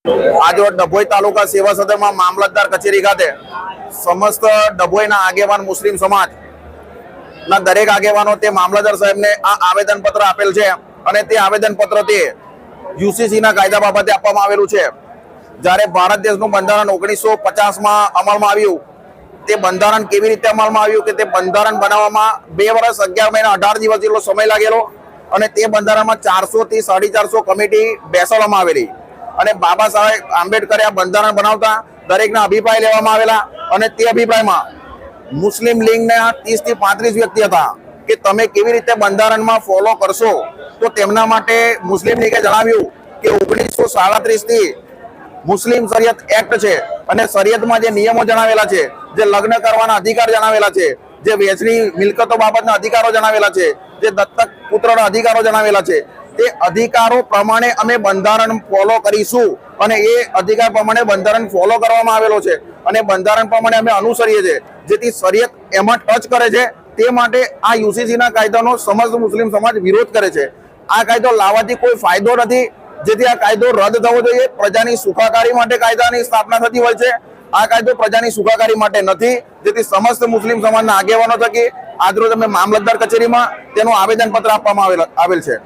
आज डभोई तालुका सेवा सदन में मामलतदार कचेरी खाते समस्त डभोईना आगेवान मुस्लिम समाज ना दरेक आगेवानो ते मामलतदार साहेब ने आ आवेदन पत्र आपेल छे अने ते आवेदन पत्र ते यूसीसी ना कायदा बाबते आपवामां आवेलुं छे। ज्यारे भारत देशनुं बंधारण 1950 में अमल में आव्युं ते बंधारण केवी रीते अमल में आव्युं के ते बंधारण बनाववामां 2 वर्ष 11 महीना 18 दिवस जेटलो समय लागेलो अने ते बंधारणमां 400 થી 450 कमिटी बेसाडवामां आवेली અને બાબા સાહેબ આંબેડકરે આ બંધારણ બનાવતા દરેકના અભિપ્રાય લેવામાં આવેલા અને તે અભિપ્રાયમાં મુસ્લિમ લીગના 30 થી 35 વ્યક્તિ હતા કે તમે કેવી રીતે બંધારણમાં ફોલો કરશો તો તેમના માટે મુસ્લિમ લીગે જણાવ્યું કે 1937 થી મુસ્લિમ શરિયત એક્ટ છે અને શરિયતમાં જે નિયમો જણાવેલા છે, જે લગ્ન કરવાના અધિકાર જણાવેલા છે, જે વેચની મિલકતો બાબતના અધિકારો જણાવેલા છે, જે દત્તક પુત્રના અધિકારો જણાવેલા છે, તે અધિકારો પ્રમાણે અમે બંધારણ ફોલો કરીશું અને એ અધિકાર પ્રમાણે બંધારણ ફોલો કરવામાં આવેલો છે અને બંધારણ પ્રમાણે અમે અનુસરીએ છીએ। જેથી શરિયત એમાં ટચ કરે છે તે માટે આ યુસીસીના કાયદાનો સમસ્ત મુસ્લિમ સમાજ વિરોધ કરે છે। આ કાયદો લાવવાથી કોઈ ફાયદો નથી, જેથી આ કાયદો રદ થવો જોઈએ। પ્રજાની સુખાકારી માટે કાયદાની સ્થાપના થતી હોય છે। આ કાયદો પ્રજાની સુખાકારી માટે નથી, જેથી સમસ્ત મુસ્લિમ સમાજના આગેવાનો થકી આજરોજ અમે મામલતદાર કચેરીમાં તેનું આવેદન પત્ર આપવામાં આવેલ છે।